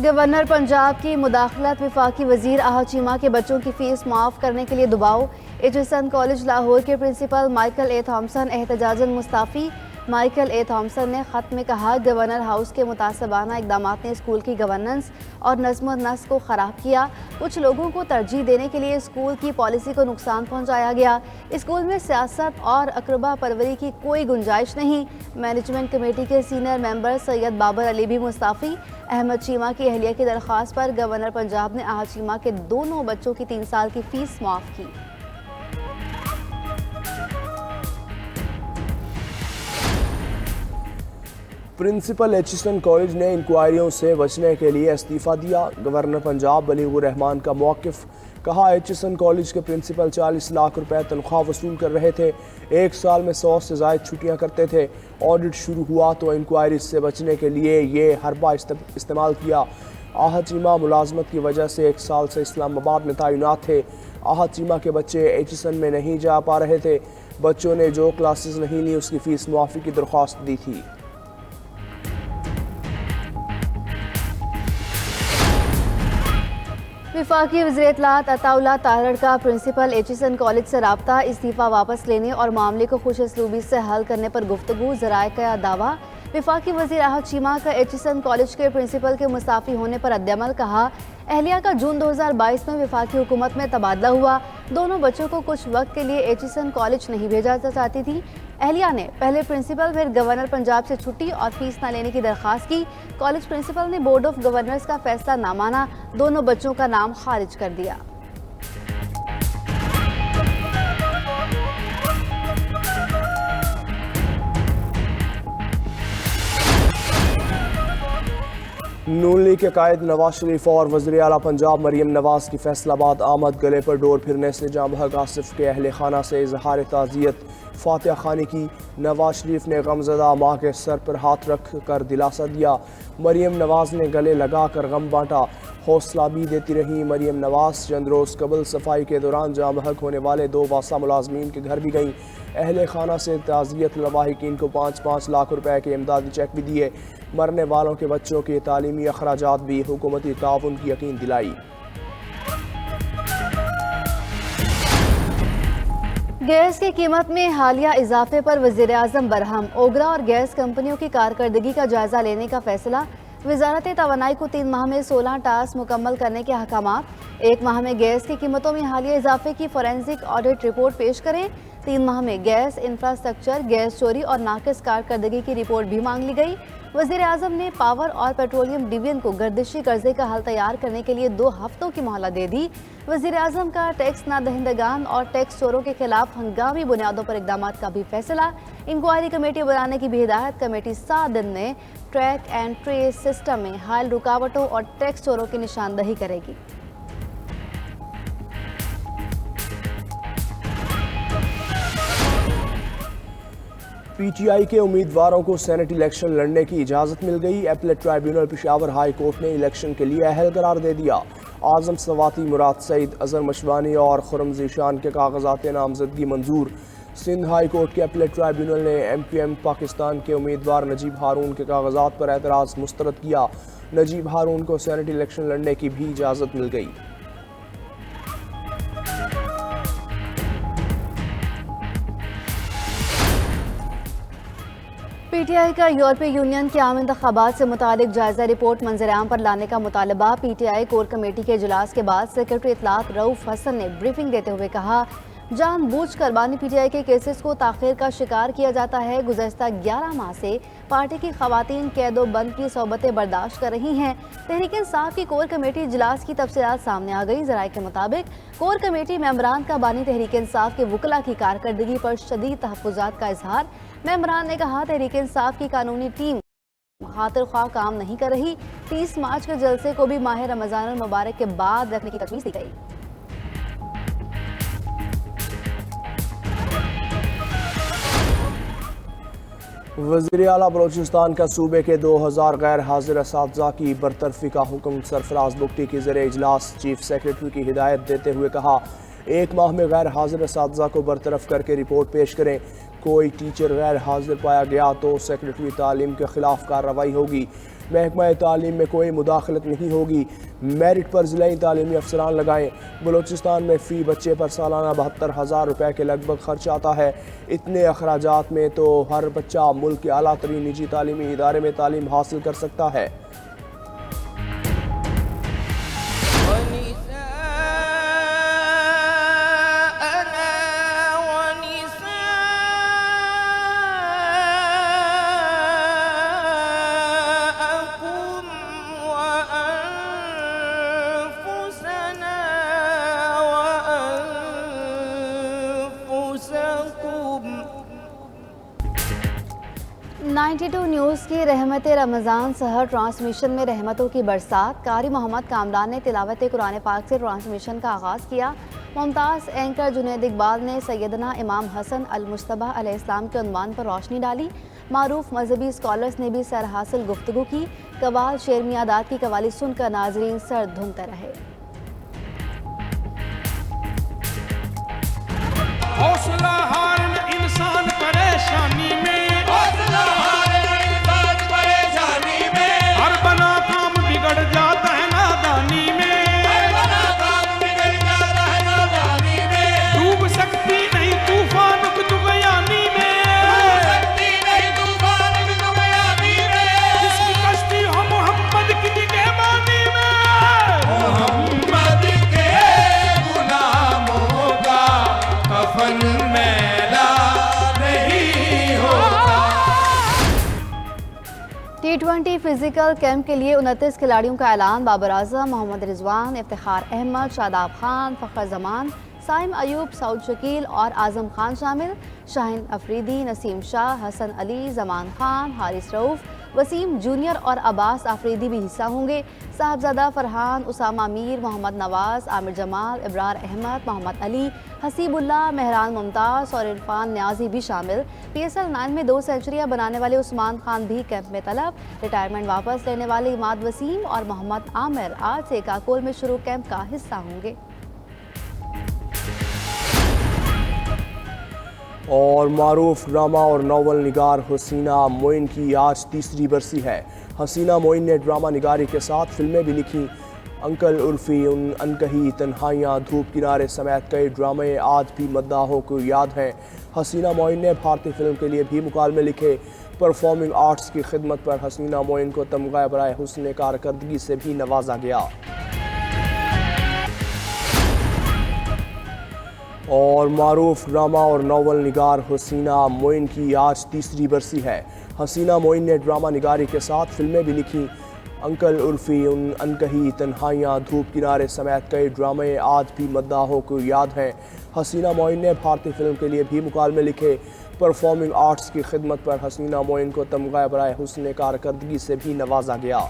Governor Punjab की मुदाखलत, वफाकी वजीर आहा चीमा के बच्चों की फीस माफ़ करने के लिए दबाव। एचिसन कॉलेज लाहौर के प्रिंसिपल माइकल ए थॉम्सन एहतजाजन मुस्ताफ़ी। माइकल ए थॉम्सन ने ख़त में कहा, गवर्नर हाउस के मुतासबाना इक़दाम ने स्कूल की गवर्नेंस और नज़्म नस्क को ख़राब किया। कुछ लोगों को तरजीह देने के लिए स्कूल की पॉलिसी को नुकसान पहुँचाया गया। स्कूल में सियासत और अकरबा परवरी की कोई गुंजाइश नहीं। मैनेजमेंट कमेटी के सीनियर मेंबर सैयद बाबर अली भी मुस्ताफ़ी। अहमद चीमा की अहलिया की दरख्वास्त पर गवर्नर पंजाब ने आहा चीमा के दोनों बच्चों की 3 साल की फ़ीस माफ़ की। प्रिंसिपल एचिसन कॉलेज ने इंक्वायरियों से बचने के लिए इस्तीफ़ा दिया। गवर्नर पंजाब बलीगुर रहमान का मौक़िफ़, कहा एचिसन कॉलेज के प्रिंसिपल 40 लाख रुपए तनख्वाह वसूल कर रहे थे, एक साल में 100 से ज़ायद छुट्टियां करते थे। ऑडिट शुरू हुआ तो इंक्वायरी से बचने के लिए ये हरबा इस्तेमाल किया। आहा चीमा मुलाजमत की वजह से 1 साल से इस्लामाबाद में तैनात थे। आहा चीमा के बच्चे एचिसन में नहीं जा पा रहे थे। बच्चों ने जो क्लासेस नहीं ली उसकी फ़ीस मुआफ़ी की दरख्वास्त दी थी। वफाकी वज़ीर इत्तलात अताउल्लाह तारड़ का प्रिंसिपल एचिसन कॉलेज से राब्ता, इस्तीफ़ा वापस लेने और मामले को खुश असलूबी से हल करने पर गुफ्तगू, ज़राए का दावा। वफाकी वज़ीर आहा चीमा का एचिसन कॉलेज के प्रिंसिपल के मुस्ताफ़ी होने पर रद्द-ए-अमल, कहा अहलिया का जून 2022 में वफाकी हुकूमत में तबादला हुआ। दोनों बच्चों को कुछ वक्त के लिए एचिसन कॉलेज नहीं भेजा चाहती थी। अहलिया ने पहले प्रिंसिपल फिर गवर्नर पंजाब से छुट्टी और फीस न लेने की दरख्वास्त की। कॉलेज प्रिंसिपल ने बोर्ड ऑफ गवर्नर्स का फैसला ना माना, दोनों बच्चों का नाम खारिज कर दिया। नून लीग के कायद नवाज शरीफ और वज़ीर आला पंजाब मरीम नवाज की फैसलाबाद आमद गले पर डोर फिरने से जाँ बहक आसिफ के अहल खाना से इजहार ताज़ियत फातिहा खानी की। नवाज शरीफ ने गमज़दा माँ के सर पर हाथ रख कर दिलासा दिया। मरीम नवाज ने गले लगा कर गम बांटा, हौसला भी देती रही। मरीम नवाज चंद रोज़ कबल सफाई के दौरान जाँ बहक होने वाले 2 वासा मुलाजमीन के घर भी गईं। अहल खाना से ताज़ियत लवाहिकीन को 5-5 लाख रुपए के इमदादी चेक भी दिए। मरने वालों के बच्चों के तालीमी अखराजात भी हुकूमती ताउन की यकीन दिलाई। गैस की कीमत में हालिया इजाफे पर वज़ीर आज़म बरहम। ओगरा और गैस कंपनियों की कारकर्दगी का जायजा लेने का फैसला। वजारत तवानाई को 3 माह में 16 टास्क मुकम्मल करने के अहकामात। 1 माह में गैस की कीमतों में हालिया इजाफे की फोरेंसिक ऑडिट रिपोर्ट पेश करें। 3 माह में गैस इंफ्रास्ट्रक्चर, गैस चोरी और नाकिस कारकर्दगी की रिपोर्ट भी मांग ली गई। वज़ीर आज़म ने पावर और पेट्रोलियम डिवीजन को गर्दिशी कर्जे का हल तैयार करने के लिए 2 हफ्तों की मोहलत दे दी। वज़ीर आज़म का टैक्स ना दहिंदगान और टैक्स चोरों के खिलाफ हंगामी बुनियादों पर इक़दाम का भी फैसला। इंक्वायरी कमेटी बनाने की भी हिदायत। कमेटी 7 दिन में ट्रैक एंड ट्रेस सिस्टम में हाल रुकावटों और टैक्स चोरों की निशानदही करेगी। PTI के उम्मीदवारों को सेनेट इलेक्शन लड़ने की इजाज़त मिल गई। Appellate tribunal Peshawar high court ने इलेक्शन के लिए अहल करार दे दिया। आज़म सवाती, मुराद सईद, अजहर मशवानी और खुरम ज़ीशान के कागजात नामजदगी मंजूर। सिंध हाई कोर्ट के अपीलेट ट्राइब्यूनल ने MQM पाकिस्तान के उम्मीदवार नजीब हारून के कागजात पर एतराज़ मुस्तरद किया। नजीब हारून को सेनेट इलेक्शन लड़ने की भी इजाज़त मिल गई। PTI का यूरोपीय यूनियन के आम इंतखाबात से मुतालिक जायजा रिपोर्ट मंजर-ए-आम पर लाने का मुतालबा। PTI कोर कमेटी के इजलास के बाद सेक्रेटरी इत्तलात रऊफ हसन ने ब्रीफिंग देते हुए कहा, जानबूझकर बानी PTI के केसेस को ताख़ीर का शिकार किया जाता है। गुज़श्ता 11 माह से पार्टी की ख़वातीन कैदो बंद की सोबतें बर्दाश्त कर रही हैं। तहरीक इंसाफ की कोर कमेटी इजलास की तफसीलात सामने आ गई। ज़राए के मुताबिक कोर कमेटी मेंबरान का बानी तहरीक इंसाफ के वकला की कारकर्दगी पर शदीद तहफ़्फ़ुज़ात का इजहार। मेंबरान ने कहा, तहरीक इंसाफ की कानूनी टीम खातिर ख्वाह काम नहीं कर रही। 30 मार्च के जलसे को भी माह रमज़ान मुबारक के बाद रखने की तजवीज़ दी गई। वज़ीर आला बलोचिस्तान का सूबे के 2000 गैर हाजिर असातिज़ा की बरतरफी का हुक्म। सरफराज बुगटी की ज़रिए इजलास चीफ सेक्रेटरी की हिदायत देते हुए कहा, 1 माह में गैर हाजिर असातिज़ा को बरतरफ करके रिपोर्ट पेश करें। कोई टीचर गैर हाजिर पाया गया तो सेक्रेटरी तालीम के खिलाफ कार्रवाई होगी। महकमा तालीम में कोई मुदाखलत नहीं होगी। मेरिट पर ज़िला तालीमी अफसरान लगाएं। बलूचिस्तान में फ़ी बच्चे पर सालाना 72,000 रुपये के लगभग खर्च आता है। इतने अखराजात में तो हर बच्चा मुल्क के आला तरीन निजी तालीमी इदारे में तालीम हासिल कर सकता है। $92 न्यूज़ की रहमत रमज़ान सहर ट्रांसमिशन में रहमतों की बरसात। कारी मोहम्मद कामरान ने तिलावत कुरान पाक से ट्रांसमिशन का आगाज़ किया। मुमताज़ एंकर जुनैद इकबाल ने सैयदना इमाम हसन अल मुस्तबा अलैहिस्सलाम के उन्वान पर रोशनी डाली। मारूफ मजहबी स्कॉलर्स ने भी सर हासिल गुफ्तगू की। कवाल शेर मियादाद की कवाली सुनकर नाजरीन सर धुनते रहे। हौसला हार इंसान परेशानी में, हर बना काम बिगड़ जाता है नादानी में, डूब सकती नहीं तूफान की दुगयानी में, जिसकी कश्ती हो मोहम्मद की निगहबानी में, मोहम्मद के गुलामों का कफन मैला नहीं होता। T20 फिजिकल कैंप के लिए 29 खिलाड़ियों का ऐलान। बाबर आजम, मोहम्मद रिजवान, इफ्तिखार अहमद, शादाब खान, फ़खर जमान, साइम अयूब, सऊद शकील और आजम खान शामिल। शाहीन अफरीदी, नसीम शाह, हसन अली, जमान खान, हारिस रऊफ, वसीम जूनियर और अब्बास आफरीदी भी हिस्सा होंगे। साहबजादा फरहान, उसामा मीर, मोहम्मद नवाज, आमिर जमाल, इब्रार अहमद, मोहम्मद अली, हसीबुल्ला, मेहरान मुमताज़ और इरफान न्याजी भी शामिल। PSL 9 में 2 सेंचुरियां बनाने वाले उस्मान खान भी कैंप में तलब। रिटायरमेंट वापस लेने वाले इमाद वसीम और मोहम्मद आमिर आज से काकोल में शुरू कैंप का हिस्सा होंगे। और मारूफ ड्रामा और नावल निगार हसीना मोइन की आज तीसरी बरसी है। हसीना मोइन ने ड्रामा निगारी के साथ फिल्में भी लिखीं। अंकल उर्फी, अनकही, तन्हाइयाँ, धूप किनारे समेत कई ड्रामे आज भी मद्दाहों को याद हैं। हसीना मोइन ने भारतीय फिल्म के लिए भी मुकालमे लिखे। परफॉर्मिंग आर्ट्स की खिदमत पर हसीना मोइन को तमगा बराए हुस्न कारकर्दगी से भी नवाजा गया। और मारूफ ड्रामा और नावल निगार हसीना मोइन की आज तीसरी बरसी है। हसीना मोइन ने ड्रामा निगारी के साथ फिल्में भी लिखीं। अंकल उर्फी, अनकही, तन्हाइयाँ, धूप किनारे समेत कई ड्रामे आज भी मद्दाहों को याद हैं। हसीना मोइन ने भारतीय फिल्म के लिए भी मुकालमे लिखे। परफॉर्मिंग आर्ट्स की खिदमत पर हसीना मोइन को तमगा बराए हुस्न कारकर्दगी से भी नवाजा गया।